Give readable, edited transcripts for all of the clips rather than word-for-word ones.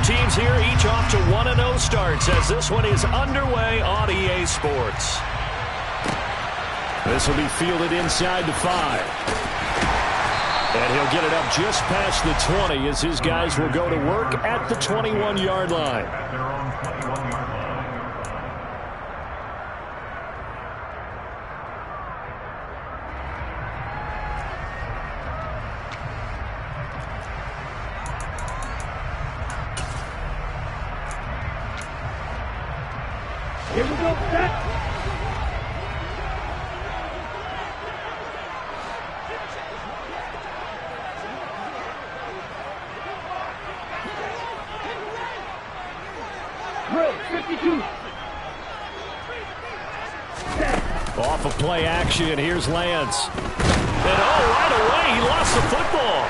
teams here, each off to 1-0 starts as this one is underway on EA Sports. This will be fielded inside the 5. And he'll get it up just past the 20 as his guys will go to work at the 21-yard line. Here we go, set. Drill, 52. Set. Off of play action, here's Lance. And right away, he lost the football.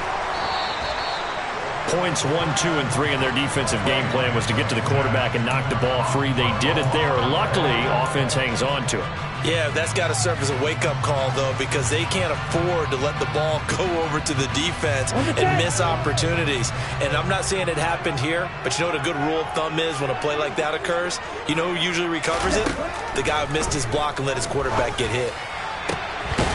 Points 1, 2, and 3 in their defensive game plan was to get to the quarterback and knock the ball free. They did it there. Luckily, offense hangs on to it. Yeah, that's got to serve as a wake-up call, though, because they can't afford to let the ball go over to the defense and miss opportunities. And I'm not saying it happened here, but you know what a good rule of thumb is when a play like that occurs? You know who usually recovers it? The guy who missed his block and let his quarterback get hit.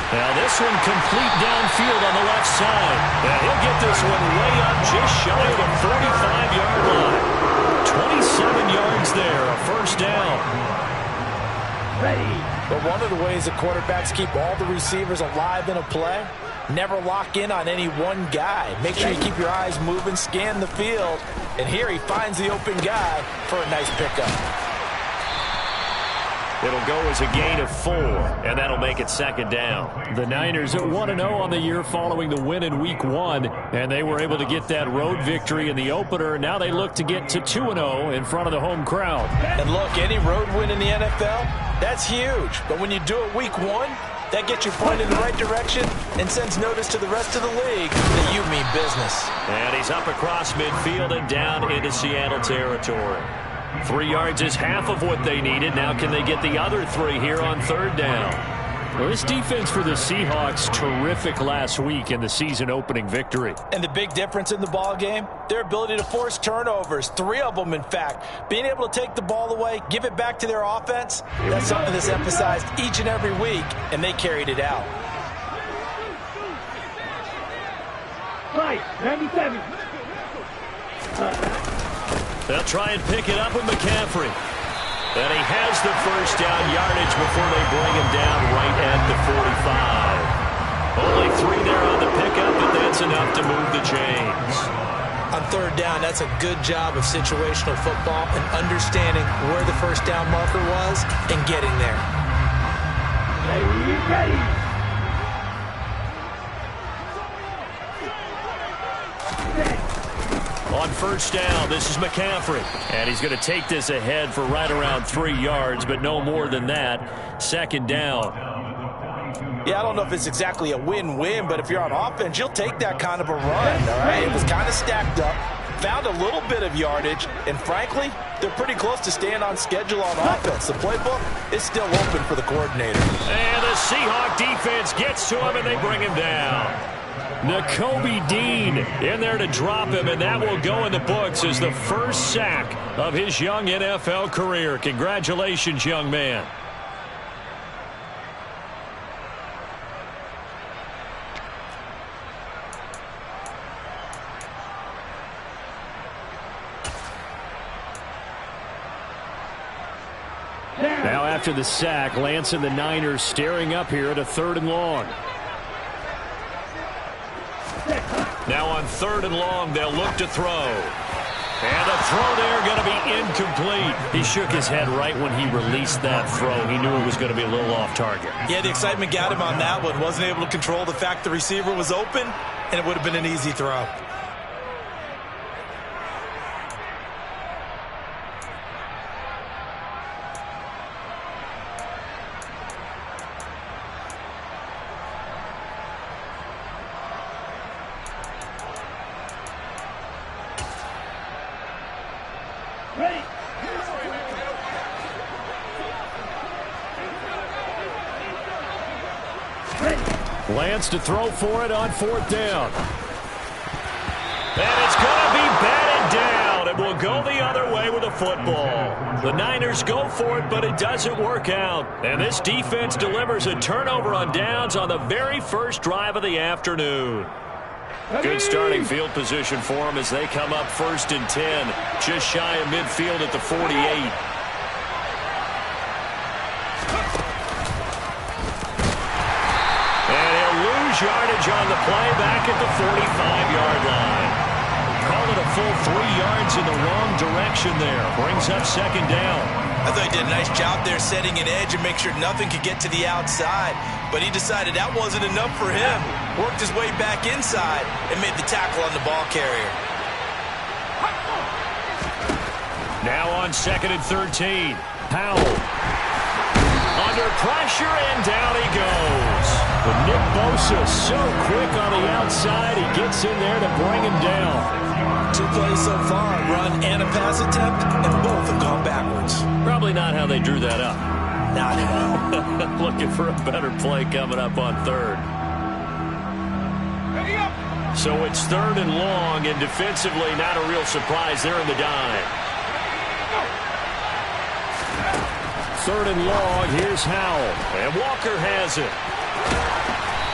Now this one complete downfield on the left side. And he'll get this one way up just shy of the 45-yard line. 27 yards there, a first down. Ready. But one of the ways that quarterbacks keep all the receivers alive in a play, never lock in on any one guy. Make sure you keep your eyes moving, scan the field. And here he finds the open guy for a nice pickup. It'll go as a gain of 4, and that'll make it second down. The Niners at 1-0 on the year following the win in Week 1, and they were able to get that road victory in the opener. Now they look to get to 2-0 in front of the home crowd. And look, any road win in the NFL, that's huge. But when you do it Week 1, that gets you pointed in the right direction and sends notice to the rest of the league that you mean business. And he's up across midfield and down into Seattle territory. 3 yards is half of what they needed. Now can they get the other 3 here on third down? Well, this defense for the Seahawks, terrific last week in the season-opening victory. And the big difference in the ball game, their ability to force turnovers, 3 of them, in fact. Being able to take the ball away, give it back to their offense, that's something that's emphasized each and every week, and they carried it out. Right, 97. They'll try and pick it up with McCaffrey. And he has the first down yardage before they bring him down right at the 45. Only 3 there on the pickup, but that's enough to move the chains. On third down, that's a good job of situational football and understanding where the first down marker was and getting there. Ready. On first down, this is McCaffrey. And he's going to take this ahead for right around 3 yards, but no more than that. Second down. Yeah, I don't know if it's exactly a win-win, but if you're on offense, you'll take that kind of a run, all right? It was kind of stacked up, found a little bit of yardage, and frankly, they're pretty close to staying on schedule on offense. The playbook is still open for the coordinator. And the Seahawk defense gets to him, and they bring him down. Nakobe Dean in there to drop him, and that will go in the books as the first sack of his young NFL career. Congratulations, young man. Now after the sack, Lance and the Niners staring up here at a 3rd and long. Now on 3rd and long, they'll look to throw. And the throw there going to be incomplete. He shook his head right when he released that throw. He knew it was going to be a little off target. Yeah, the excitement got him on that one. Wasn't able to control the fact the receiver was open, and it would have been an easy throw. Ready. Lance to throw for it on 4th down. And it's going to be batted down. And will go the other way with the football. The Niners go for it, but it doesn't work out. And this defense delivers a turnover on downs on the very first drive of the afternoon. Good starting field position for them as they come up 1st and 10, just shy of midfield at the 48. And he'll lose yardage on the play back at the 45-yard line. Call it a full 3 yards in the wrong direction there. Brings up 2nd down. I thought he did a nice job there setting an edge and make sure nothing could get to the outside. But he decided that wasn't enough for him. Worked his way back inside and made the tackle on the ball carrier. Now on 2nd and 13. Powell. Under pressure, and down he goes. But Nick Bosa so quick on the outside, he gets in there to bring him down. 2 plays so far, run and a pass attempt, and both have gone backwards. Probably not how they drew that up. Not at all. Looking for a better play coming up on 3rd. So it's 3rd and long, and defensively not a real surprise. They're in the dime. 3rd and long, here's Howell. And Walker has it.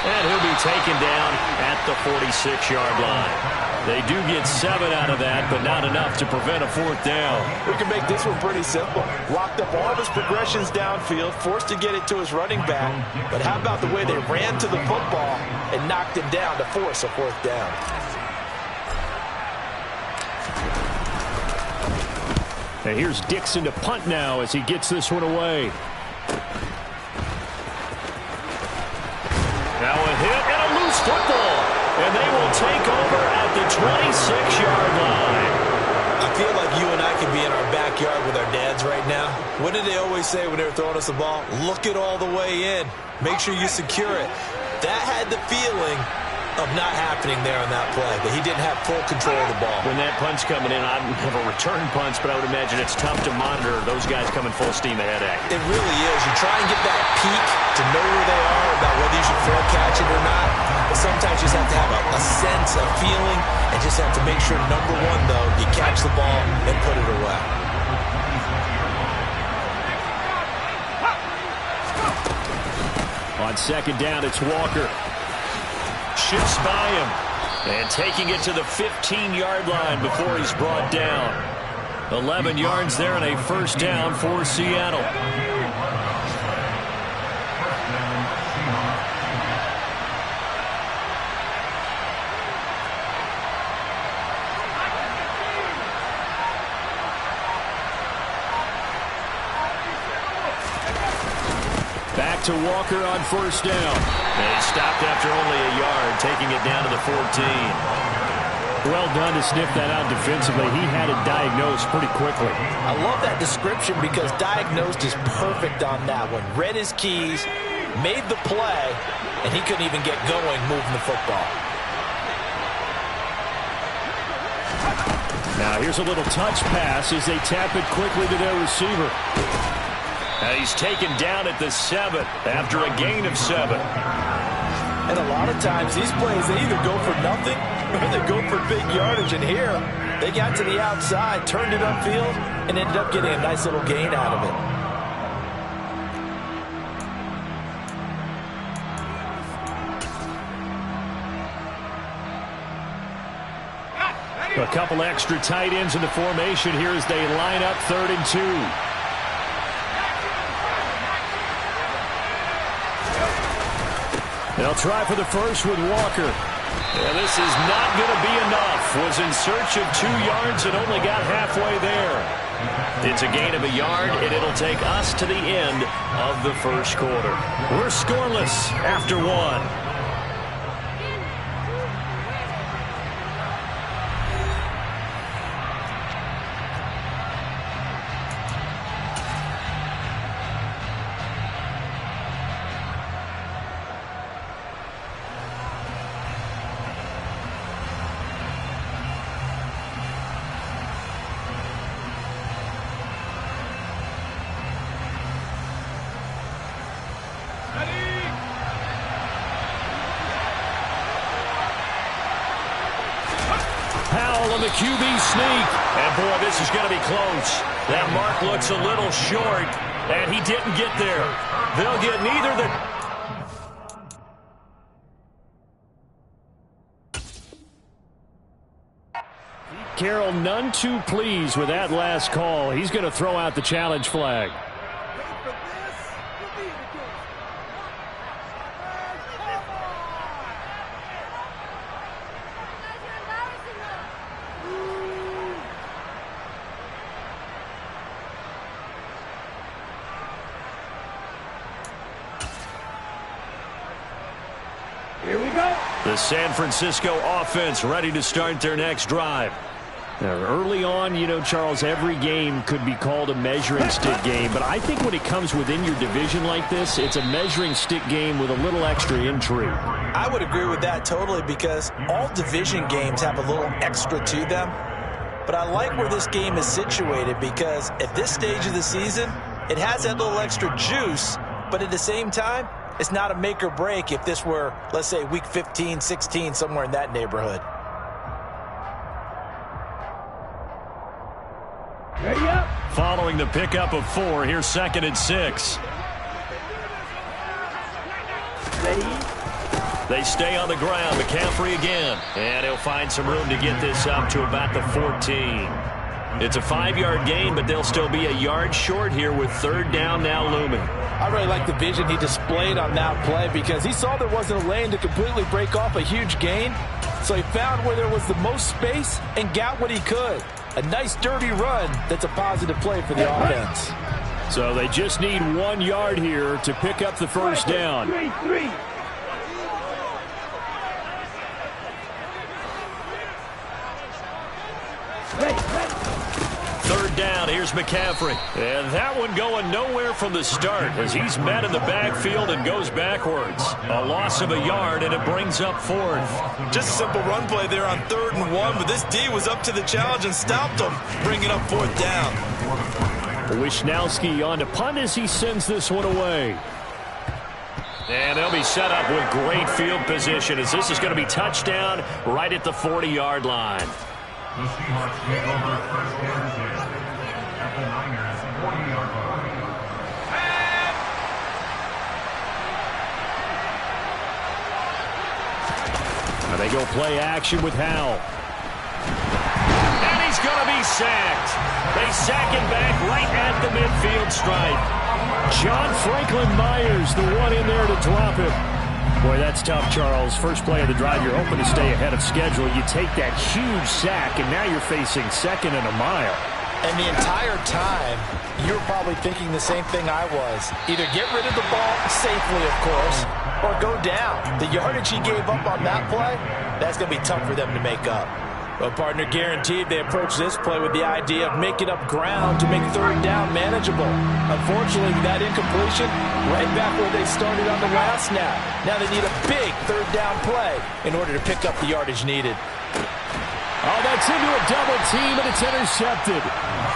And he'll be taken down at the 46-yard line. They do get 7 out of that, but not enough to prevent a 4th down. We can make this one pretty simple. Locked up all of his progressions downfield, forced to get it to his running back. But how about the way they ran to the football and knocked him down to force a 4th down? And here's Dixon to punt now as he gets this one away. Now a hit and a loose football. And they will take over at the 26-yard line. I feel like you and I could be in our backyard with our dads right now. What did they always say when they were throwing us the ball? Look it all the way in. Make sure you secure it. That had the feeling of not happening there on that play, but he didn't have full control of the ball. When that punch coming in, I've never returned punts, but I would imagine it's tough to monitor those guys coming full steam ahead at you. It really is. You try and get that peek to know where they are, about whether you should fair catch it or not. But sometimes you just have to have a sense, a feeling, and just have to make sure, number one, though, you catch the ball and put it away. On 2nd down, it's Walker. Shifts by him. And taking it to the 15-yard line before he's brought down. 11 yards there and a 1st down for Seattle. Back to Walker on 1st down. And he stopped after only a yard, taking it down to the 14. Well done to sniff that out defensively. He had it diagnosed pretty quickly. I love that description because diagnosed is perfect on that one. Read his keys, made the play, and he couldn't even get going moving the football. Now here's a little touch pass as they tap it quickly to their receiver. And he's taken down at the 7 after a gain of 7. And a lot of times these plays, they either go for nothing or they go for big yardage. And here, they got to the outside, turned it upfield, and ended up getting a nice little gain out of it. A couple extra tight ends in the formation here as they line up 3rd and 2. They'll try for the first with Walker. And this is not going to be enough. Was in search of 2 yards and only got halfway there. It's a gain of a yard, and it'll take us to the end of the 1st quarter. We're scoreless after 1. on the QB sneak. And, boy, this is going to be close. That mark looks a little short, and he didn't get there. They'll get neither the... Carroll none too pleased with that last call. He's going to throw out the challenge flag. Here we go. The San Francisco offense ready to start their next drive. Now, early on, you know, Charles, every game could be called a measuring stick game, but I think when it comes within your division like this, it's a measuring stick game with a little extra intrigue. I would agree with that totally, because all division games have a little extra to them. But I like where this game is situated, because at this stage of the season, it has that little extra juice, but at the same time, it's not a make or break if this were, let's say, week 15, 16, somewhere in that neighborhood. Ready up. Following the pickup of 4, here's 2nd and 6. Ready. They stay on the ground. McCaffrey again. And he'll find some room to get this up to about the 14. It's a 5-yard gain, but they'll still be a yard short here with 3rd down now looming. I really like the vision he displayed on that play, because he saw there wasn't a lane to completely break off a huge gain. So he found where there was the most space and got what he could. A nice dirty run that's a positive play for the offense. So they just need 1 yard here to pick up the first down. 3-3. Ready. 3rd down, here's McCaffrey. And that one going nowhere from the start as he's met in the backfield and goes backwards. A loss of a yard, and it brings up 4th. Just a simple run play there on 3rd and 1, but this D was up to the challenge and stopped him, bringing up 4th down. Wisnowski on to punt as he sends this one away. And they'll be set up with great field position as this is going to be touchdown right at the 40-yard line. The Seahawks take over first and 10 at the Niners 40-yard line. Now they go play action with Howell. And he's going to be sacked. They sack him back right at the midfield stripe. John Franklin Myers, the one in there to drop him. Boy, that's tough, Charles. First play of the drive, you're hoping to stay ahead of schedule. You take that huge sack, and now you're facing 2nd and a mile. And the entire time, you were probably thinking the same thing I was. Either get rid of the ball safely, of course, or go down. The yardage he gave up on that play, that's going to be tough for them to make up. Well, partner, guaranteed they approach this play with the idea of making up ground to make 3rd down manageable. Unfortunately, with that incompletion, right back where they started on the last snap. Now they need a big 3rd down play in order to pick up the yardage needed. Oh, that's into a double team, and it's intercepted.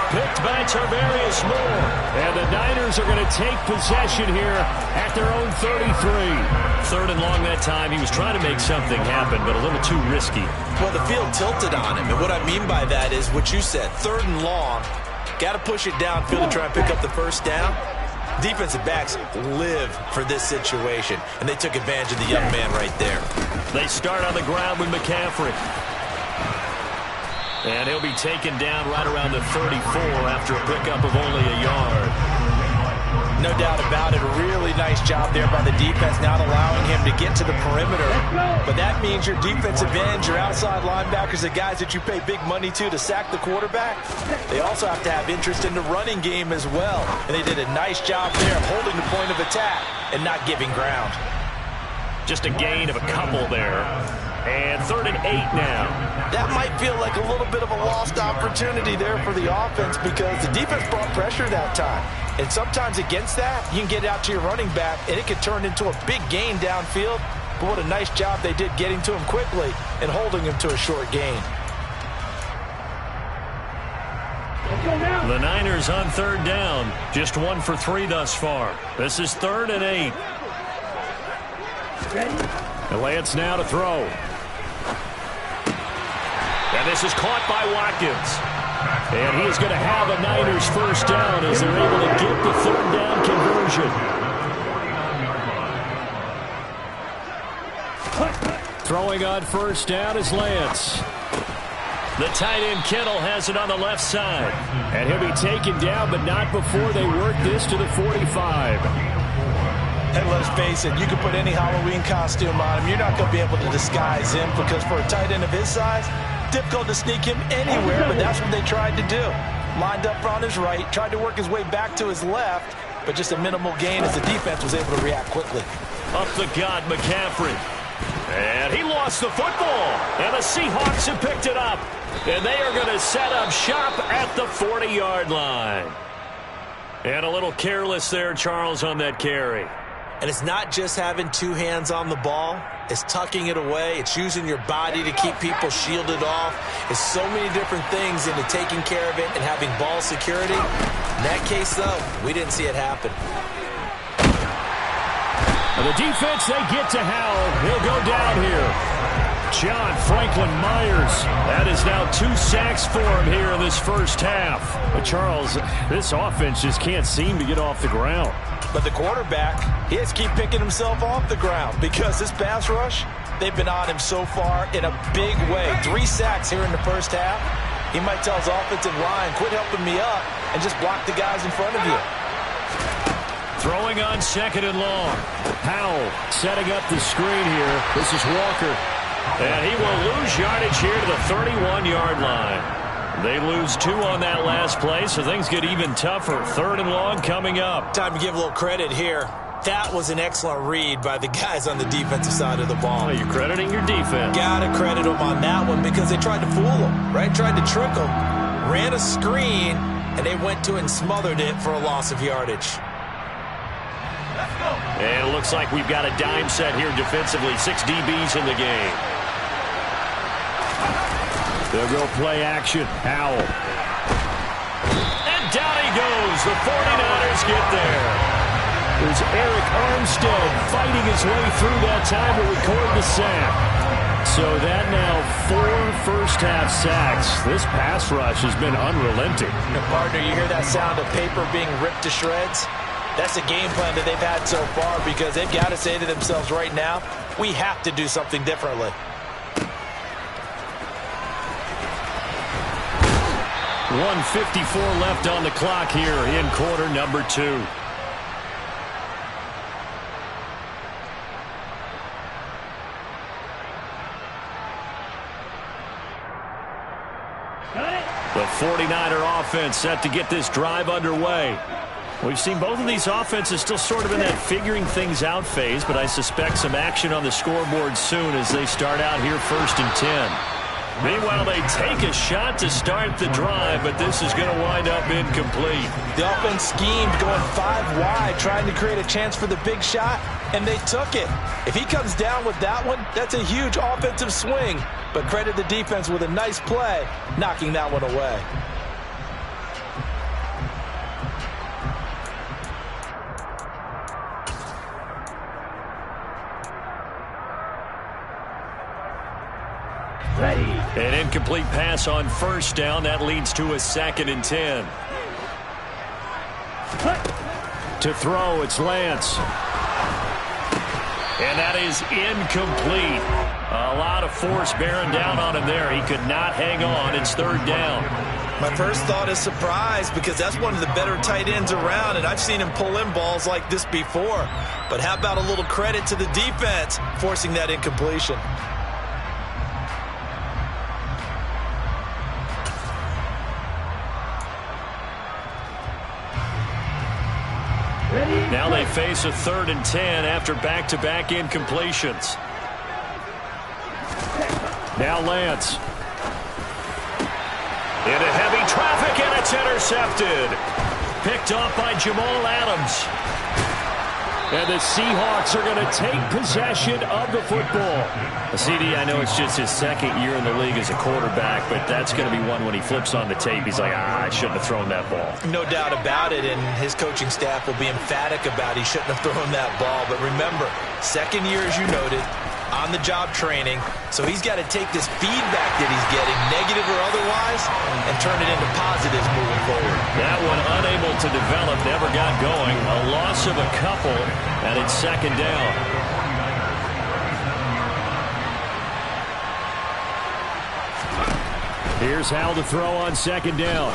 Picked by Tarvarius Moore. And the Niners are going to take possession here at their own 33. 3rd and long that time. He was trying to make something happen, but a little too risky. Well, the field tilted on him, and what I mean by that is what you said. 3rd and long, got to push it downfield to try and pick up the first down. Defensive backs live for this situation, and they took advantage of the young man right there. They start on the ground with McCaffrey. And he'll be taken down right around the 34 after a pickup of only a yard. No doubt about it. A really nice job there by the defense, not allowing him to get to the perimeter. But that means your defensive ends, your outside linebackers, the guys that you pay big money to sack the quarterback, they also have to have interest in the running game as well. And they did a nice job there of holding the point of attack and not giving ground. Just a gain of a couple there. And 3rd and 8 now. That might feel like a little bit of a lost opportunity there for the offense, because the defense brought pressure that time. And sometimes against that, you can get out to your running back, and it can turn into a big gain downfield. But what a nice job they did getting to him quickly and holding him to a short gain. The Niners on 3rd down. Just 1 for 3 thus far. This is 3rd and 8. Ready. And Lance now to throw. And this is caught by Watkins. And he is going to have a Niners first down as they're able to get the third down conversion. Throwing on first down is Lance. The tight end Kittle has it on the left side. And he'll be taken down, but not before they work this to the 45. And let's face it, you can put any Halloween costume on him. You're not going to be able to disguise him because for a tight end of his size, difficult to sneak him anywhere, but that's what they tried to do. Lined up on his right, tried to work his way back to his left, but just a minimal gain as the defense was able to react quickly. Up the gut, McCaffrey. And he lost the football. And the Seahawks have picked it up. And they are going to set up shop at the 40-yard line. And a little careless there, Charles, on that carry. And it's not just having two hands on the ball. It's tucking it away. It's using your body to keep people shielded off. It's so many different things into taking care of it and having ball security. In that case, though, we didn't see it happen. And the defense, they get to Howell. He'll go down here. John Franklin Myers. That is now 2 sacks for him here in this first half. But Charles, this offense just can't seem to get off the ground. But the quarterback, he has to keep picking himself off the ground because this pass rush, they've been on him so far in a big way. 3 sacks here in the first half. He might tell his offensive line, quit helping me up and just block the guys in front of you. Throwing on second and long. Howell setting up the screen here. This is Walker. And he will lose yardage here to the 31-yard line. They lose 2 on that last play, so things get even tougher. Third and long coming up. Time to give a little credit here. That was an excellent read by the guys on the defensive side of the ball. Oh, you're crediting your defense. Gotta credit them on that one because they tried to fool them, right? Tried to trick them, ran a screen, and they went to it and smothered it for a loss of yardage. And it looks like we've got a dime set here defensively. 6 DBs in the game. They'll go play action. Howell. And down he goes. The 49ers get there. There's Eric Armstead fighting his way through that time to record the sack. So that now 4 first-half sacks. This pass rush has been unrelenting. Partner, you hear that sound of paper being ripped to shreds? That's a game plan that they've had so far because they've got to say to themselves right now, we have to do something differently. 1:54 left on the clock here in quarter number 2. The 49er offense set to get this drive underway. We've seen both of these offenses still sort of in that figuring things out phase, but I suspect some action on the scoreboard soon as they start out here 1st and 10. Meanwhile, they take a shot to start the drive, but this is going to wind up incomplete. The offense schemed going 5 wide, trying to create a chance for the big shot, and they took it. If he comes down with that one, that's a huge offensive swing. But credit the defense with a nice play, knocking that one away. Ready. An incomplete pass on first down. That leads to a 2nd and 10. To throw, it's Lance. And that is incomplete. A lot of force bearing down on him there. He could not hang on. It's 3rd down. My first thought is surprise because that's one of the better tight ends around, and I've seen him pull in balls like this before. But how about a little credit to the defense forcing that incompletion? Now they face a 3rd and 10 after back-to-back incompletions. Now Lance. Into heavy traffic, and it's intercepted. Picked off by Jamal Adams. And the Seahawks are going to take possession of the football. CD, I know it's just his 2nd year in the league as a quarterback, but that's going to be one when he flips on the tape. He's like, I shouldn't have thrown that ball. No doubt about it, and his coaching staff will be emphatic about he shouldn't have thrown that ball. But remember, 2nd year, as you noted, on-the-job training, so he's got to take this feedback that he's getting, negative or otherwise, and turn it into positives moving forward. That one unable to develop, never got going. A loss of a couple, and it's second down. Here's Howell to throw on second down.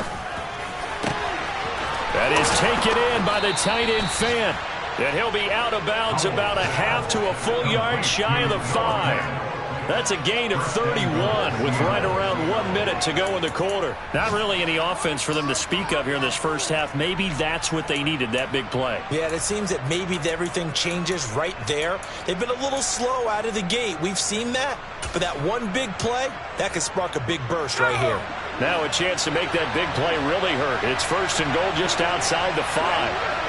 That is taken in by the tight end Fant. And he'll be out of bounds about a half to a full yard shy of the 5. That's a gain of 31 with right around 1 minute to go in the quarter. Not really any offense for them to speak of here in this first half. Maybe that's what they needed, that big play. Yeah, it seems that maybe everything changes right there. They've been a little slow out of the gate. We've seen that. But that one big play, that could spark a big burst right here. Now a chance to make that big play really hurt. It's first and goal just outside the 5.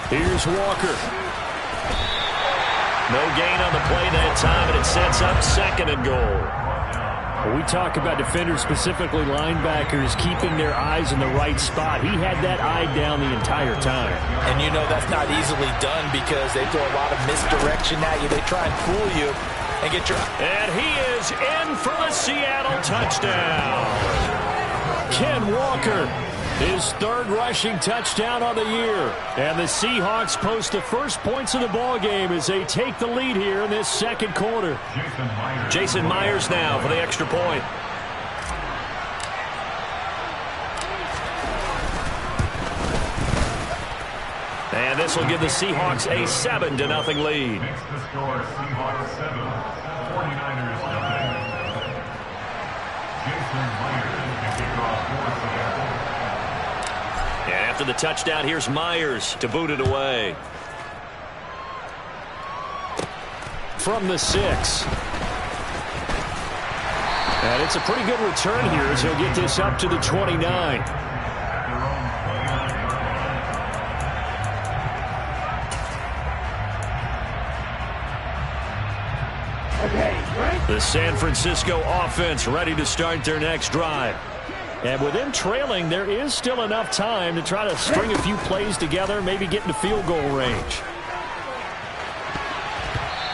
Here's Walker. No gain on the play that time, and it sets up second and goal. When we talk about defenders, specifically linebackers, keeping their eyes in the right spot, he had that eye down the entire time. And you know that's not easily done because they throw a lot of misdirection at you. They try and fool you and get your... And he is in for the Seattle touchdown. Ken Walker, his third rushing touchdown on the year. And the Seahawks post the first points of the ball game as they take the lead here in this second quarter. Jason Myers now for the extra point. And this will give the Seahawks a 7-0 lead. Next to score, Seahawks 7, 49ers 9. Jason Myers can kick off for Seattle. And after the touchdown, here's Myers to boot it away. From the 6. And it's a pretty good return here as he'll get this up to the 29. The San Francisco offense ready to start their next drive. And with them trailing, there is still enough time to try to string a few plays together, maybe get into field goal range.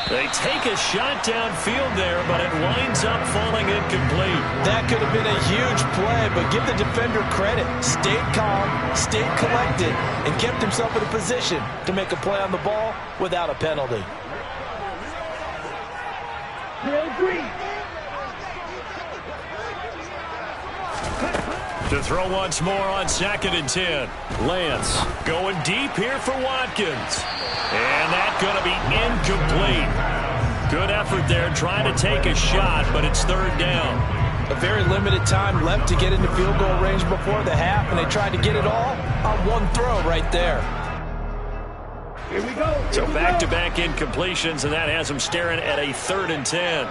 They take a shot downfield there, but it winds up falling incomplete. That could have been a huge play, but give the defender credit. Stayed calm, stayed collected, and kept himself in a position to make a play on the ball without a penalty. To throw once more on 2nd and 10. Lance going deep here for Watkins. And that's going to be incomplete. Good effort there trying to take a shot, but it's third down. A very limited time left to get into field goal range before the half, and they tried to get it all on one throw right there. Here we go. So back-to-back incompletions, and that has them staring at a 3rd and 10.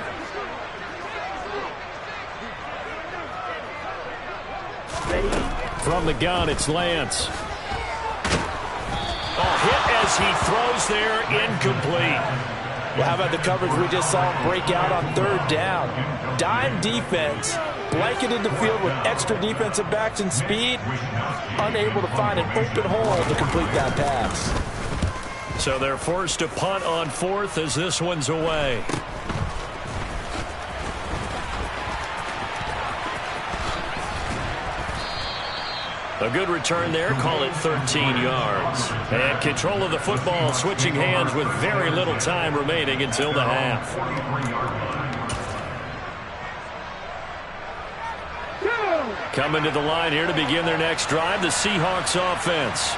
From the gun, it's Lance. Hit as he throws there, incomplete. Well, how about the coverage we just saw him break out on 3rd down? Dime defense, blanketed the field with extra defensive backs and speed, unable to find an open hole to complete that pass. So they're forced to punt on 4th as this one's away. A good return there, call it 13 yards. And control of the football switching hands with very little time remaining until the half. Coming to the line here to begin their next drive, the Seahawks offense.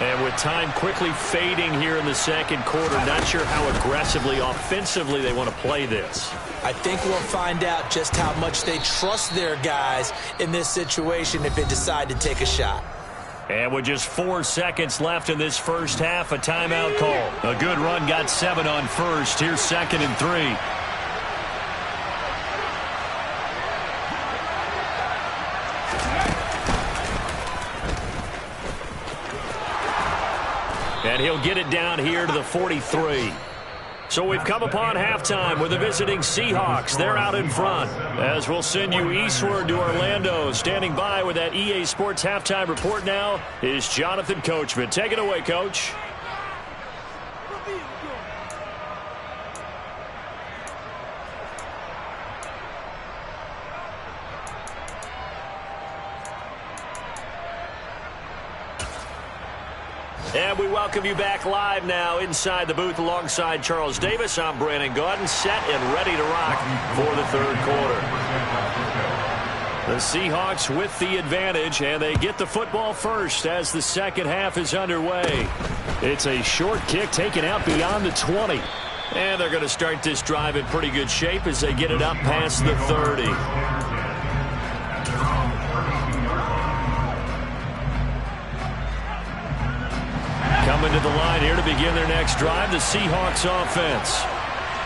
And with time quickly fading here in the second quarter, not sure how aggressively, offensively they want to play this. I think we'll find out just how much they trust their guys in this situation if they decide to take a shot. And with just 4 seconds left in this first half, a timeout call. A good run got 7 on first. Here's 2nd and 3. And he'll get it down here to the 43. So we've come upon halftime with the visiting Seahawks. They're out in front. As we'll send you eastward to Orlando. Standing by with that EA Sports halftime report now is Jonathan Coachman. Take it away, Coach. And we welcome you back live now inside the booth alongside Charles Davis. I'm Brandon Gaudin, set and ready to rock for the third quarter. The Seahawks with the advantage, and they get the football first as the second half is underway. It's a short kick taken out beyond the 20. And they're going to start this drive in pretty good shape as they get it up past the 30. Coming to the line here to begin their next drive, the Seahawks offense.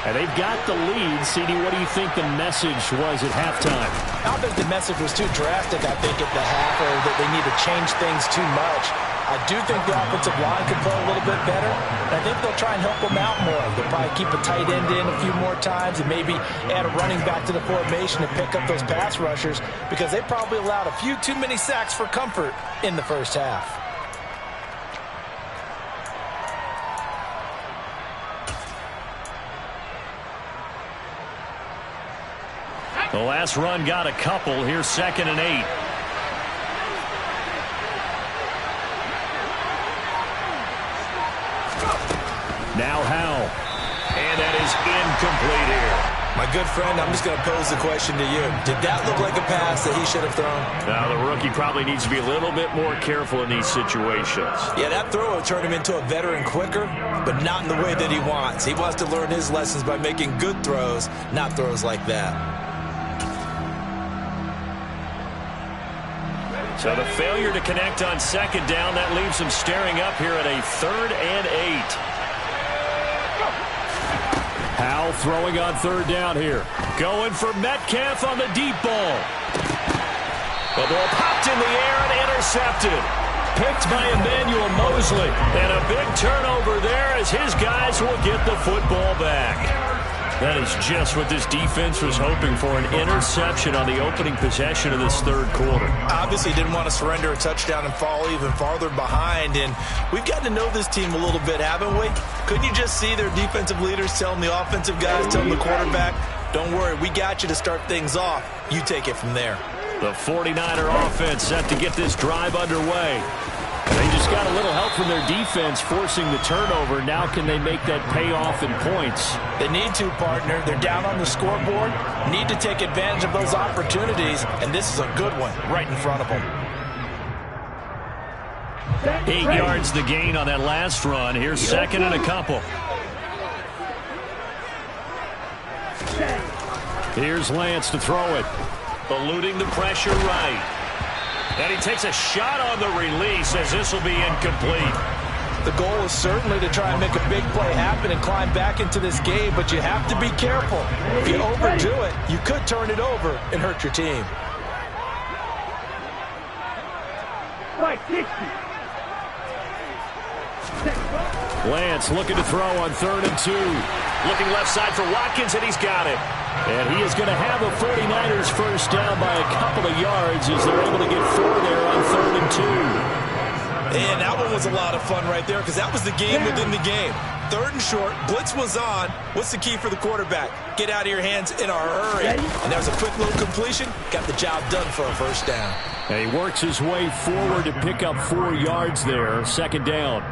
And they've got the lead. CD, what do you think the message was at halftime? I don't think the message was too drastic, I think, at the half, or that they need to change things too much. I do think the offensive line could play a little bit better. And I think they'll try and help them out more. They'll probably keep a tight end in a few more times and maybe add a running back to the formation and pick up those pass rushers, because they probably allowed a few too many sacks for comfort in the first half. The last run got a couple. Here's 2nd and 8. Now Howell. And that is incomplete here. My good friend, I'm just going to pose the question to you. Did that look like a pass that he should have thrown? Now, the rookie probably needs to be a little bit more careful in these situations. Yeah, that throw will turn him into a veteran quicker, but not in the way that he wants. He wants to learn his lessons by making good throws, not throws like that. So the failure to connect on 2nd down, that leaves him staring up here at a 3rd and 8. Howell throwing on 3rd down here. Going for Metcalf on the deep ball. The ball popped in the air and intercepted. Picked by Emmanuel Mosley. And a big turnover there as his guys will get the football back. That is just what this defense was hoping for, an interception on the opening possession of this third quarter. Obviously didn't want to surrender a touchdown and fall even farther behind, and we've gotten to know this team a little bit, haven't we? Couldn't you just see their defensive leaders telling the offensive guys, telling the quarterback, don't worry, we got you to start things off. You take it from there. The 49er offense set to get this drive underway. They just got a little help from their defense forcing the turnover. Now can they make that pay off in points? They need to, partner. They're down on the scoreboard. Need to take advantage of those opportunities, and this is a good one right in front of them. 8 yards the gain on that last run. Here's 2nd and a couple. Here's Lance to throw it. Eluding the pressure right. And he takes a shot on the release as this will be incomplete. The goal is certainly to try and make a big play happen and climb back into this game, but you have to be careful. If you overdo it, you could turn it over and hurt your team. Lance looking to throw on 3rd and 2. Looking left side for Watkins, and he's got it. And he is going to have a 49ers first down by a couple of yards as they're able to get 4 there on 3rd and 2. And that one was a lot of fun right there, because that was the game within the game. 3rd and short, blitz was on. What's the key for the quarterback? Get out of your hands in a hurry. And there's a quick little completion. Got the job done for a first down. And he works his way forward to pick up 4 yards there, 2nd down.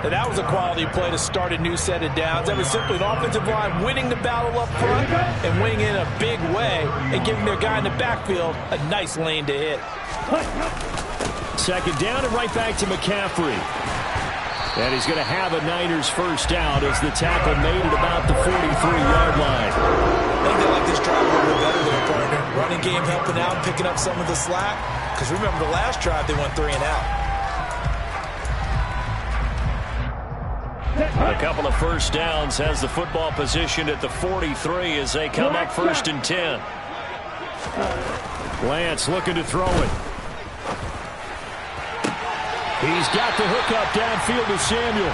And that was a quality play to start a new set of downs. That was simply an offensive line winning the battle up front and winning in a big way and giving their guy in the backfield a nice lane to hit. 2nd down and right back to McCaffrey. And he's going to have a Niners first down as the tackle made at about the 43-yard line. I think they like this drive a little bit better there, partner. Running game helping out, picking up some of the slack. Because remember the last drive, they went 3 and out. A couple of first downs has the football positioned at the 43 as they come up 1st and 10. Lance looking to throw it. He's got the hook up downfield to Samuel.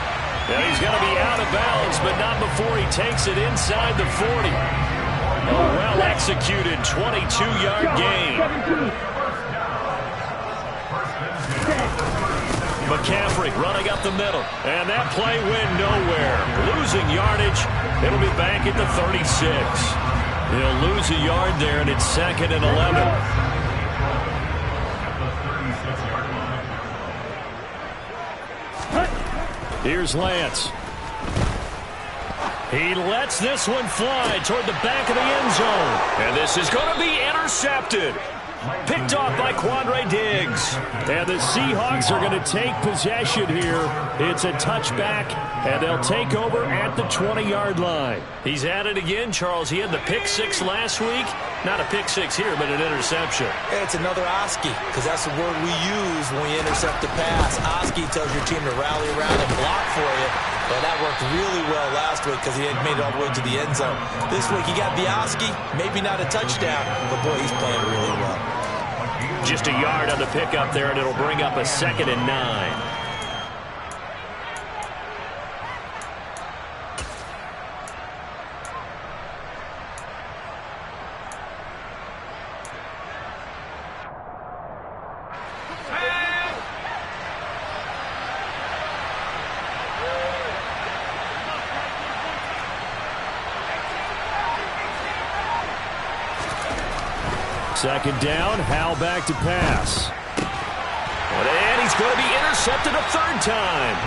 And he's going to be out of bounds, but not before he takes it inside the 40. A well-executed 22-yard gain. McCaffrey running up the middle. And that play went nowhere. Losing yardage. It'll be back at the 36. He'll lose a yard there, and it's 2nd and 11. Here's Lance. He lets this one fly toward the back of the end zone. And this is going to be intercepted. Picked off by Quandre Diggs. And the Seahawks are going to take possession here. It's a touchback, and they'll take over at the 20-yard line. He's at it again, Charles. He had the pick six last week. Not a pick six here, but an interception. It's another Oski, because that's the word we use when we intercept a pass. Oski tells your team to rally around and block for you. Well, that worked really well last week because he had made it all the way to the end zone. This week he got the Oski, maybe not a touchdown, but boy, he's playing really well. Just a yard on the pickup there, and it'll bring up a 2nd and 9. Second down, Howell back to pass. And he's going to be intercepted a third time.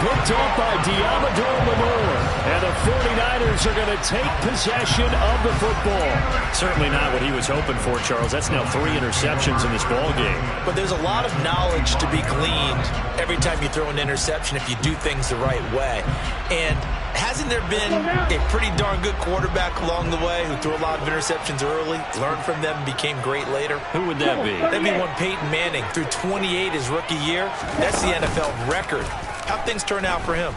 Picked off by Diamador Lenore. And the 49ers are going to take possession of the football. Certainly not what he was hoping for, Charles. That's now 3 interceptions in this ball game. But there's a lot of knowledge to be gleaned every time you throw an interception if you do things the right way. And hasn't there been a pretty darn good quarterback along the way who threw a lot of interceptions early, learned from them, and became great later? Who would that be? That'd be one Peyton Manning. Threw 28 his rookie year. That's the NFL record. How'd things turn out for him?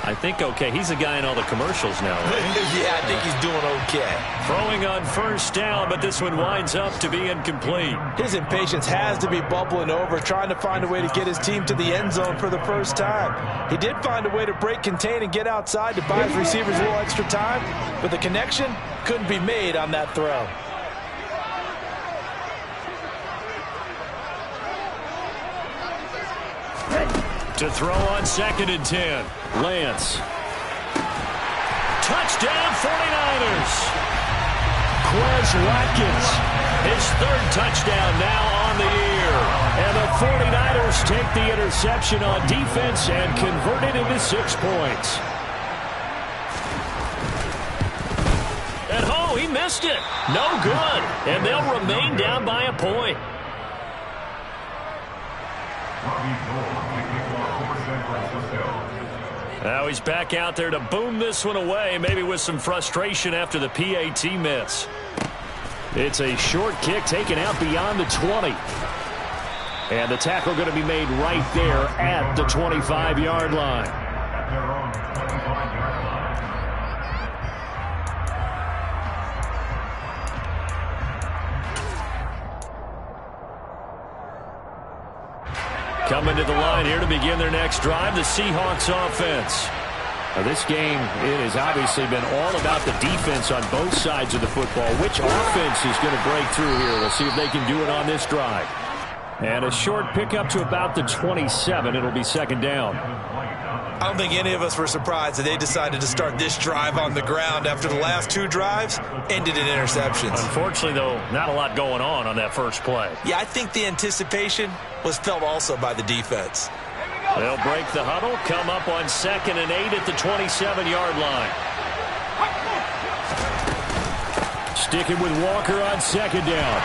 I think okay. He's the guy in all the commercials now, right? Yeah, I think he's doing okay. Throwing on first down, but this one winds up to be incomplete. His impatience has to be bubbling over, trying to find a way to get his team to the end zone for the first time. He did find a way to break, contain, and get outside to buy his receivers a little extra time, but the connection couldn't be made on that throw. To throw on 2nd and 10. Lance. Touchdown 49ers. Quez Watkins. His 3rd touchdown now on the year. And the 49ers take the interception on defense and convert it into 6 points. And oh, he missed it. No good. And they'll remain down by a point. Now he's back out there to boom this one away, maybe with some frustration after the PAT miss. It's a short kick taken out beyond the 20. And the tackle going to be made right there at the 25-yard line. At their own 25-yard line. Coming to the line here to begin their next drive, the Seahawks offense. Now this game, it has obviously been all about the defense on both sides of the football. Which offense is going to break through here? We'll see if they can do it on this drive. And a short pickup to about the 27. It'll be 2nd down. I don't think any of us were surprised that they decided to start this drive on the ground after the last 2 drives ended in interceptions. Unfortunately, though, not a lot going on that first play. Yeah, I think the anticipation was felt also by the defense. They'll break the huddle, come up on 2nd and 8 at the 27-yard line. Sticking with Walker on 2nd down.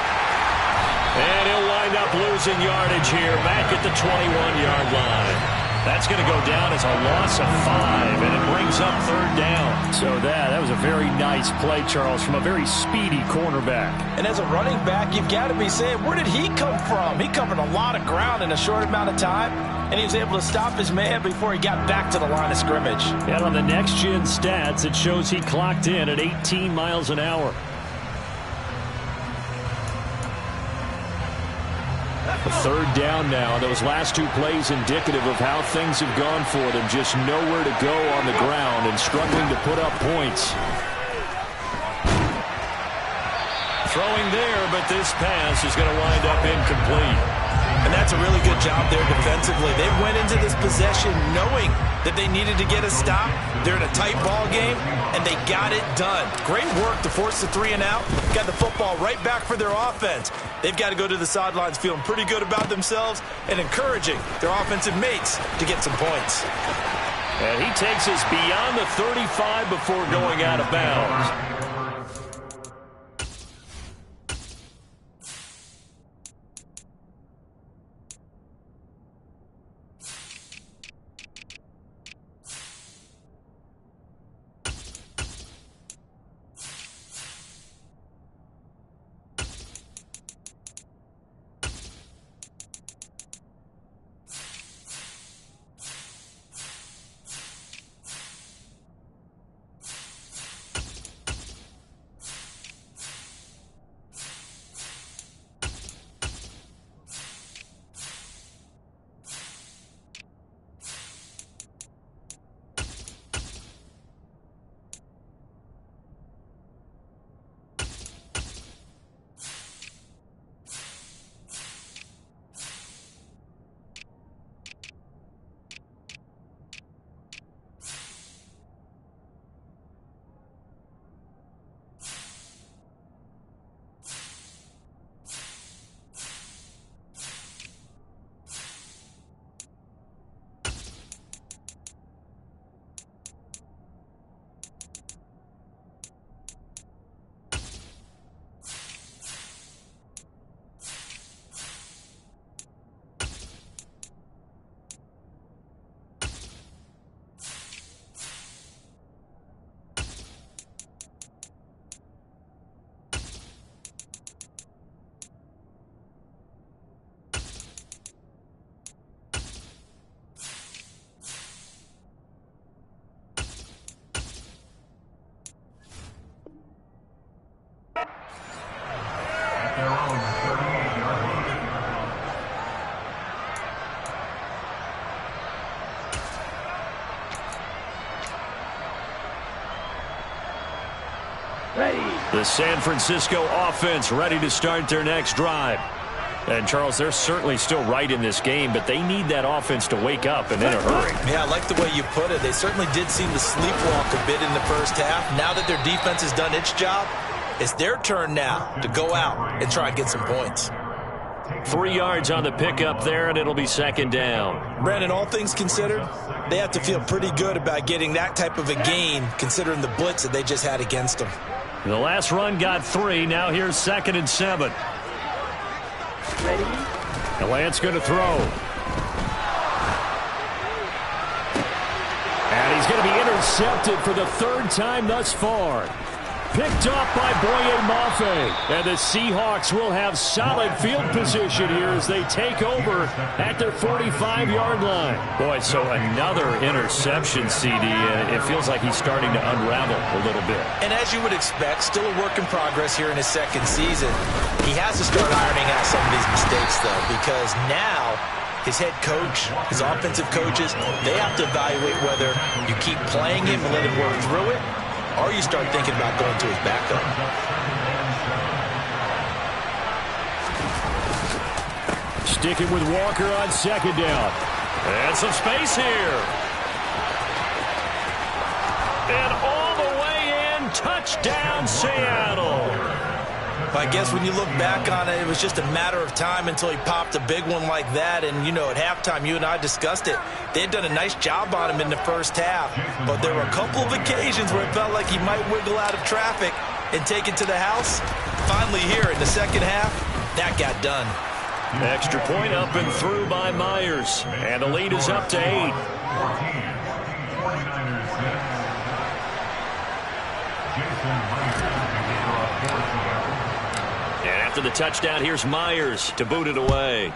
And he'll wind up losing yardage here back at the 21-yard line. That's going to go down as a loss of 5, and it brings up 3rd down. So that was a very nice play, Charles, from a very speedy cornerback. And as a running back, you've got to be saying, where did he come from? He covered a lot of ground in a short amount of time, and he was able to stop his man before he got back to the line of scrimmage. And on the next-gen stats, it shows he clocked in at 18 miles an hour. A 3rd down now. Those last 2 plays indicative of how things have gone for them. Just nowhere to go on the ground and struggling to put up points. Throwing there, but this pass is going to wind up incomplete. And that's a really good job there defensively. They went into this possession knowing that they needed to get a stop. They're in a tight ball game, and they got it done. Great work to force the 3 and out. Got the football right back for their offense. They've got to go to the sidelines feeling pretty good about themselves and encouraging their offensive mates to get some points. And he takes us beyond the 35 before going out of bounds. The San Francisco offense ready to start their next drive. And, Charles, they're certainly still right in this game, but they need that offense to wake up and in a hurry. Yeah, I like the way you put it. They certainly did seem to sleepwalk a bit in the first half. Now that their defense has done its job, it's their turn now to go out and try and get some points. 3 yards on the pickup there, and it'll be second down. Brandon, all things considered, they have to feel pretty good about getting that type of a gain, considering the blitz that they just had against them. The last run got 3. Now here's 2nd and 7. Ready? And Lance going to throw. And he's going to be intercepted for the 3rd time thus far. Picked off by Boye Mafe. And the Seahawks will have solid field position here as they take over at their 45-yard line. Boy, so another interception, CD. It feels like he's starting to unravel a little bit. And as you would expect, still a work in progress here in his 2nd season. He has to start ironing out some of these mistakes, though, because now his head coach, his offensive coaches, they have to evaluate whether you keep playing him and let him work through it, or you start thinking about going to his backup. Sticking with Walker on 2nd down. And some space here. And all the way in, touchdown Seattle. I guess when you look back on it, it was just a matter of time until he popped a big one like that. And, you know, at halftime, you and I discussed it. They had done a nice job on him in the first half. But there were a couple of occasions where it felt like he might wiggle out of traffic and take it to the house. Finally here in the 2nd half, that got done. Extra point up and through by Myers. And the lead is up to 8. 14. 49ers 6. Jason Myers to kick off fourth down. And after the touchdown, here's Myers to boot it away.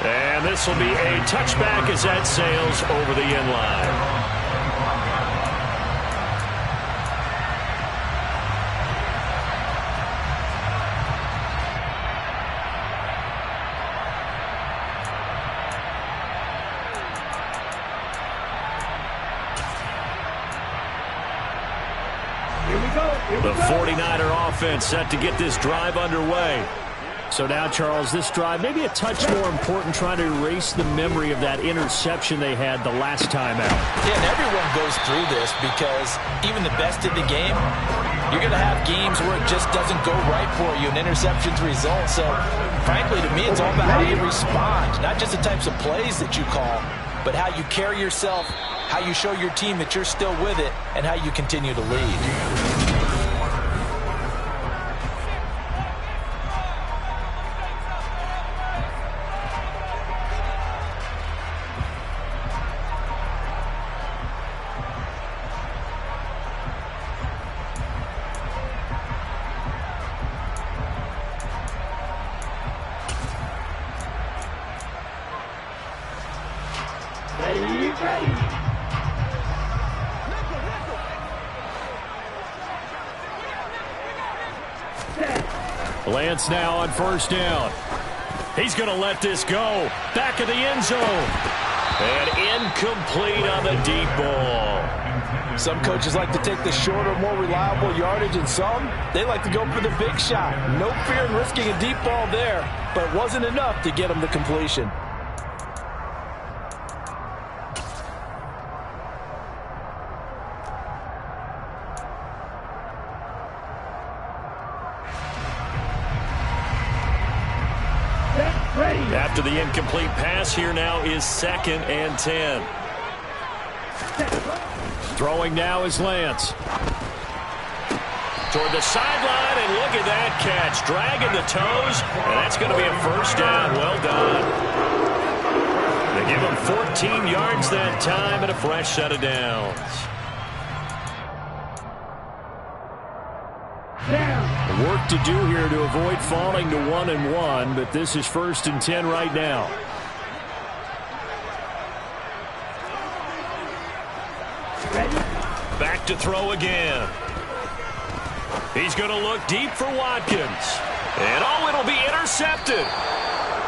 And this will be a touchback as that sails over the end line. The 49er offense set to get this drive underway. So now, Charles, this drive maybe a touch more important, trying to erase the memory of that interception they had the last time out. Yeah, and everyone goes through this because even the best in the game, you're going to have games where it just doesn't go right for you, and interceptions result. So, frankly, to me, it's all about how you respond, not just the types of plays that you call, but how you carry yourself, how you show your team that you're still with it, and how you continue to lead. Lance now on first down. He's going to let this go. Back of the end zone. And incomplete on the deep ball. Some coaches like to take the shorter, more reliable yardage, and some, they like to go for the big shot. No fear in risking a deep ball there, but it wasn't enough to get them to completion. After the incomplete pass, here now is 2nd and 10. Throwing now is Lance. Toward the sideline, and look at that catch. Dragging the toes, and that's going to be a first down. Well done. They give him 14 yards that time and a fresh set of downs. Work to do here to avoid falling to 1-1, but this is 1st and 10 right now. Back to throw again. He's going to look deep for Watkins. And oh, it'll be intercepted.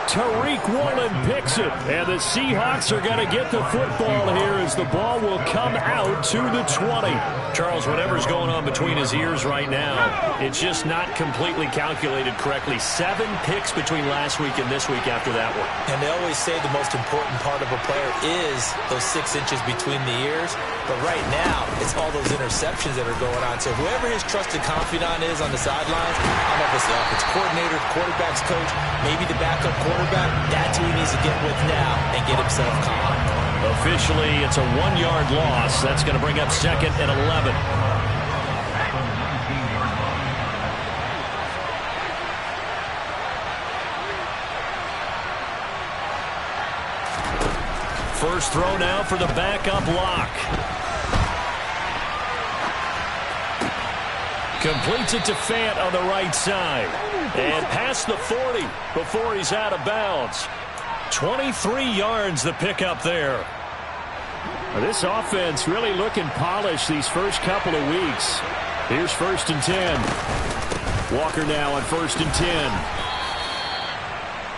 Tariq Woolen picks it, and the Seahawks are going to get the football here as the ball will come out to the 20. Charles, whatever's going on between his ears right now, it's just not completely calculated correctly. 7 picks between last week and this week after that one. And they always say the most important part of a player is those 6 inches between the ears. But right now, it's all those interceptions that are going on. So whoever his trusted confidant is on the sidelines, I don't know if it's the offense coordinator, quarterback's coach, maybe the backup quarterback, that's who he needs to get with now and get himself calm. Officially, it's a 1-yard loss. That's going to bring up 2nd and 11. First throw now for the backup lock. Completes it to Fant on the right side. And past the 40 before he's out of bounds. 23 yards the pickup there. This offense really looking polished these first couple of weeks. Here's 1st and 10. Walker now on 1st and 10.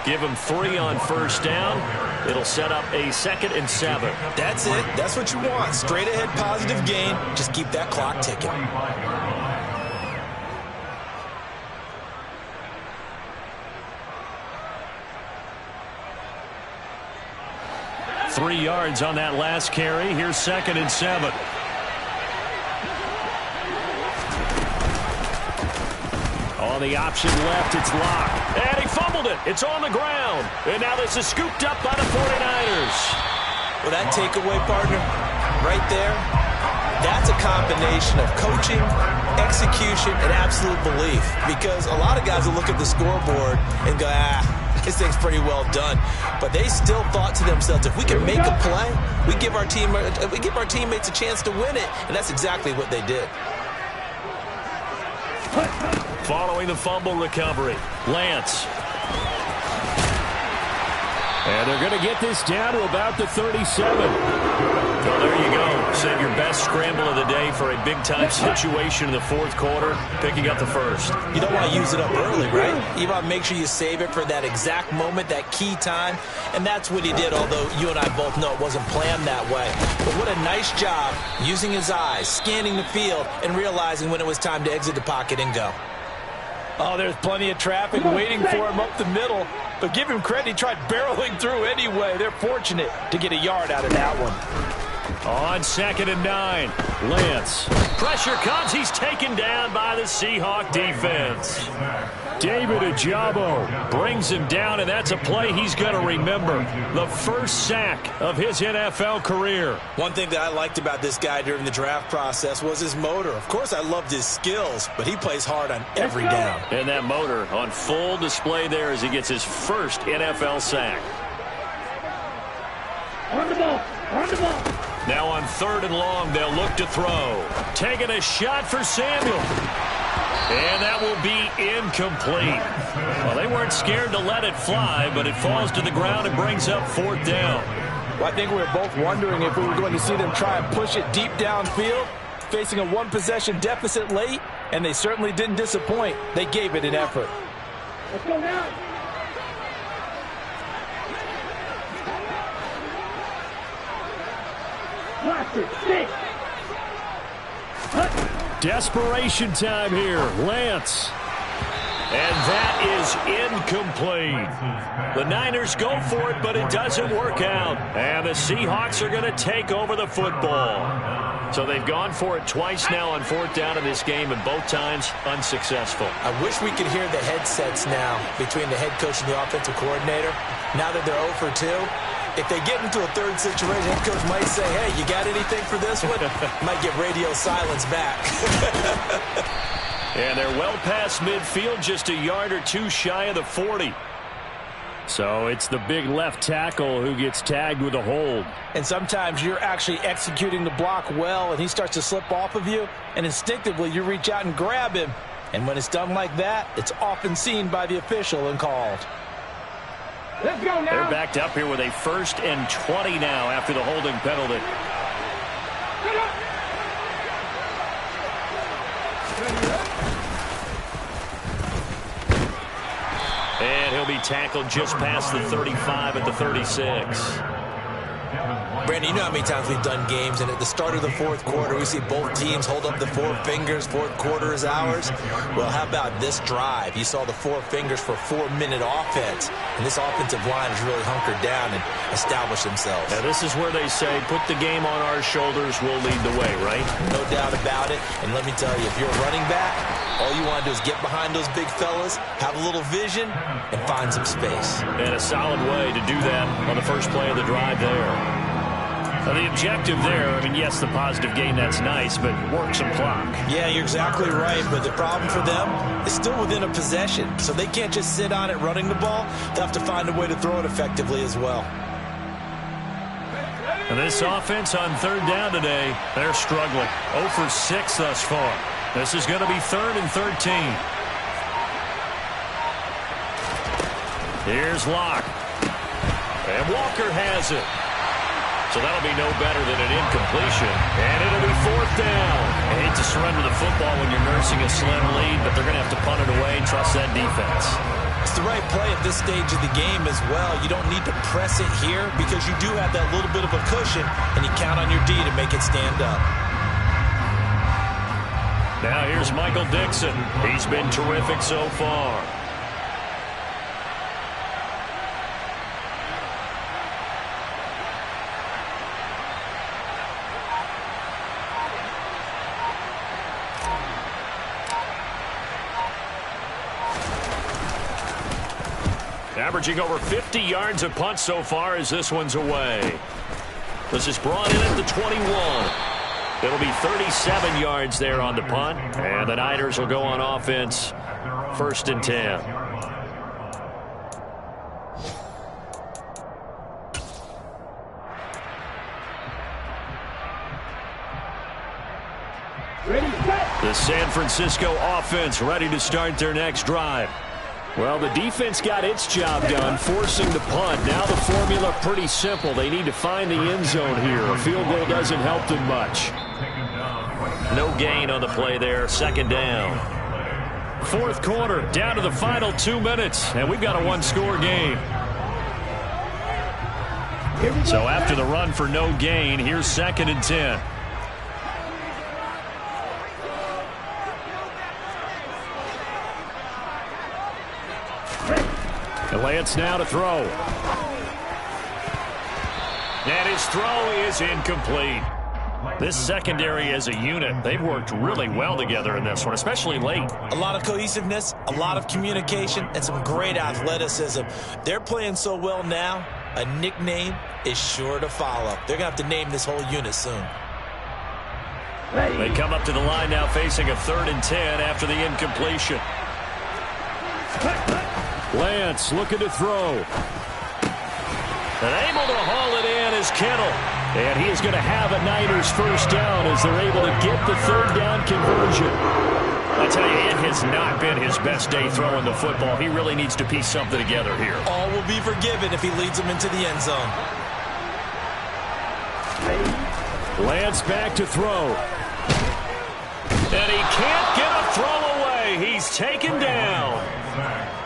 Give him 3 on first down. It'll set up a 2nd and 7. That's it. That's what you want. Straight ahead positive gain. Just keep that clock ticking. 3 yards on that last carry. Here's 2nd and 7. On the option left, it's Locke. And he fumbled it. It's on the ground. And now this is scooped up by the 49ers. Well, that takeaway, partner, right there, that's a combination of coaching, execution, and absolute belief. Because a lot of guys will look at the scoreboard and go, this thing's pretty well done. But they still thought to themselves, if we can make a play, we give our teammates a chance to win it. And that's exactly what they did. Following the fumble recovery, Lance. And they're going to get this down to about the 37. Well, there you go. Save your best scramble of the day for a big-time situation in the 4th quarter, picking up the 1st. You don't want to use it up early, right? You want to make sure you save it for that exact moment, that key time. And that's what he did, although you and I both know it wasn't planned that way. But what a nice job using his eyes, scanning the field, and realizing when it was time to exit the pocket and go. Oh, there's plenty of traffic waiting for him up the middle. But give him credit, he tried barreling through anyway. They're fortunate to get a yard out of that one. On 2nd and 9, Lance. Pressure comes. He's taken down by the Seahawk defense. David Ojabo brings him down, and that's a play he's going to remember. The first sack of his NFL career. One thing that I liked about this guy during the draft process was his motor. Of course, I loved his skills, but he plays hard on every down. And that motor on full display there as he gets his first NFL sack. On the ball. On the ball. Now on 3rd and long, they'll look to throw. Taking a shot for Samuel. And that will be incomplete. Well, they weren't scared to let it fly, but it falls to the ground and brings up 4th down. Well, I think we were both wondering if we were going to see them try and push it deep downfield, facing a one-possession deficit late, and they certainly didn't disappoint. They gave it an effort. Let's go now. Watch it. Stick. Desperation time here. Lance. And that is incomplete. The Niners go for it, but it doesn't work out. And the Seahawks are going to take over the football. So they've gone for it twice now on 4th down in this game, and both times unsuccessful. I wish we could hear the headsets now between the head coach and the offensive coordinator. Now that they're 0 for 2, if they get into a third situation, head coach might say, hey, you got anything for this one? Might get radio silence back. And they're well past midfield, just a yard or two shy of the 40. So it's the big left tackle who gets tagged with a hold. And sometimes you're actually executing the block well, and he starts to slip off of you, and instinctively you reach out and grab him. And when it's done like that, it's often seen by the official and called. Let's go now. They're backed up here with a 1st and 20 now after the holding penalty. And he'll be tackled just past the 35 at the 36. Brandon, you know how many times we've done games, and at the start of the 4th quarter, we see both teams hold up the 4 fingers. 4th quarter is ours. Well, how about this drive? You saw the 4 fingers for a 4-minute offense, and this offensive line has really hunkered down and established themselves. Now, this is where they say, put the game on our shoulders, we'll lead the way, right? No doubt about it. And let me tell you, if you're a running back, all you want to do is get behind those big fellas, have a little vision, and find some space. And a solid way to do that on the first play of the drive there. Now, the objective there, I mean, yes, the positive gain, that's nice, but work some clock. Yeah, you're exactly right, but the problem for them is still within a possession, so they can't just sit on it running the ball. They'll have to find a way to throw it effectively as well. And this offense on 3rd down today, they're struggling. 0 for 6 thus far. This is going to be 3rd and 13. Here's Locke. And Walker has it. So that'll be no better than an incompletion. And it'll be 4th down. I hate to surrender the football when you're nursing a slim lead, but they're going to have to punt it away and trust that defense. It's the right play at this stage of the game as well. You don't need to press it here because you do have that little bit of a cushion, and you count on your D to make it stand up. Now here's Michael Dixon. He's been terrific so far. Averaging over 50 yards a punt so far as this one's away. This is brought in at the 21. It'll be 37 yards there on the punt. And the Niners will go on offense. 1st and 10. Ready, set. The San Francisco offense ready to start their next drive. Well, the defense got its job done, forcing the punt. Now the formula pretty simple. They need to find the end zone here. A field goal doesn't help them much. No gain on the play there. 2nd down. 4th quarter, down to the final 2 minutes, and we've got a one-score game. So after the run for no gain, here's 2nd and 10. Lance now to throw. And his throw is incomplete. This secondary as a unit, they've worked really well together in this one, especially late. A lot of cohesiveness, a lot of communication, and some great athleticism. They're playing so well now, a nickname is sure to follow. They're going to have to name this whole unit soon. They come up to the line now facing a 3rd and 10 after the incompletion. Lance looking to throw. And able to haul it in is Kittle. And he is going to have a Niners first down as they're able to get the 3rd down conversion. I tell you, it has not been his best day throwing the football. He really needs to piece something together here. All will be forgiven if he leads them into the end zone. Lance back to throw. And he can't get a throw away. He's taken down.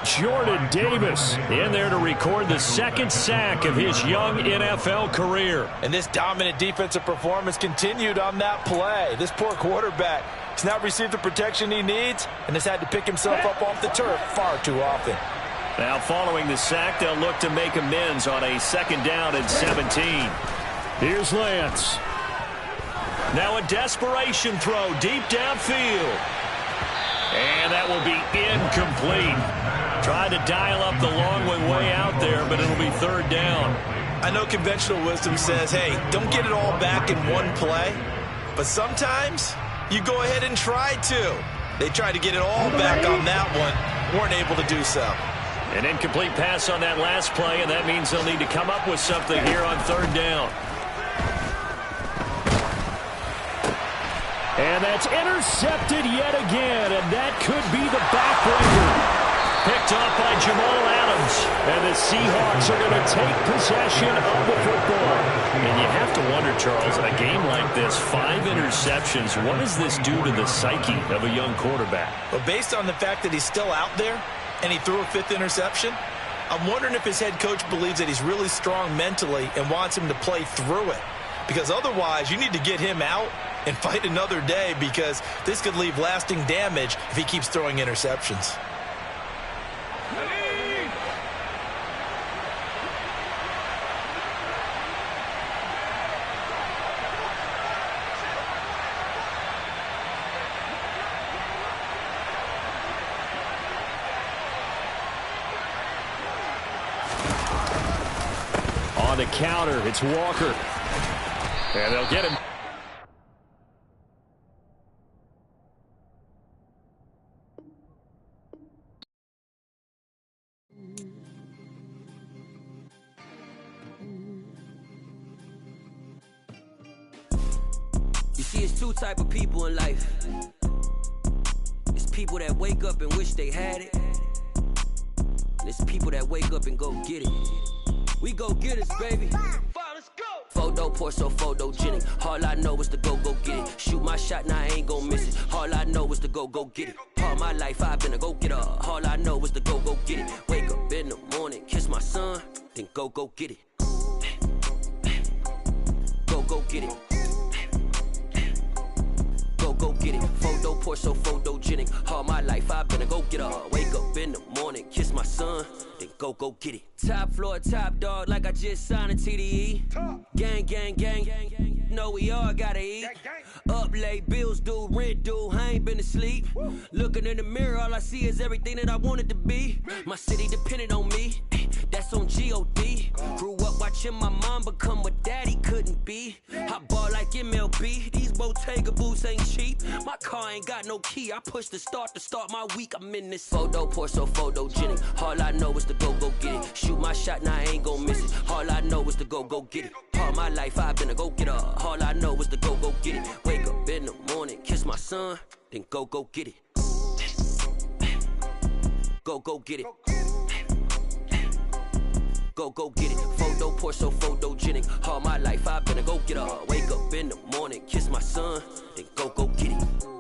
Jordan Davis in there to record the 2nd sack of his young NFL career. And this dominant defensive performance continued on that play. This poor quarterback has not received the protection he needs and has had to pick himself up off the turf far too often. Now following the sack, they'll look to make amends on a 2nd down and 17. Here's Lance. Now a desperation throw deep downfield. And that will be incomplete. Tried to dial up the long way out there, but it'll be 3rd down. I know conventional wisdom says, hey, don't get it all back in one play. But sometimes you go ahead and try to. They tried to get it all back on that one. Weren't able to do so. An incomplete pass on that last play, and that means they'll need to come up with something here on 3rd down. And that's intercepted yet again, and that could be the backbreaker. Picked off by Jamal Adams, and the Seahawks are going to take possession of the football. And you have to wonder, Charles, a game like this, 5 interceptions, what does this do to the psyche of a young quarterback? But based on the fact that he's still out there and he threw a 5th interception, I'm wondering if his head coach believes that he's really strong mentally and wants him to play through it. Because otherwise, you need to get him out and fight another day, because this could leave lasting damage if he keeps throwing interceptions. On the counter, it's Walker. And they'll get him. You see, it's 2 type of people in life. It's people that wake up and wish they had it. And it's people that wake up and go get it. We go get it, baby. Let's go. Photo pour so photogenic. All I know is to go get it. Shoot my shot, now I ain't gon' miss it. All I know is to go get it. All my life I've been a go-getter. All I know is to go get it. Wake up in the morning, kiss my son, then go get it. Go get it. Go get it. Photo pour so photogenic. All my life I've been a go-getter. Wake up in the morning, kiss my son, then go get it. Top floor, top dog, like I just signed a TDE. Gang. Know we all gotta eat. Up late, bills due, rent due, I ain't been asleep. Looking in the mirror, all I see is everything that I wanted to be. My city depended on me, that's on G.O.D. Grew up watching my mom become what daddy couldn't be. I ball like MLB, these Bottega boots ain't cheap. My car ain't got no key, I push the start to start my week. I'm in this photo pour so photogenic. All I know is to go get it. Shoot my shot, now I ain't gon' miss it. All I know is to go get it. All my life I've been a go-getter. All I know is to go get it. Wake up in the morning, kiss my son, then go get it. Go get it. Go get it. Photo pour so photogenic. All my life I've been a go-getter. Wake up in the morning, kiss my son, then go get it.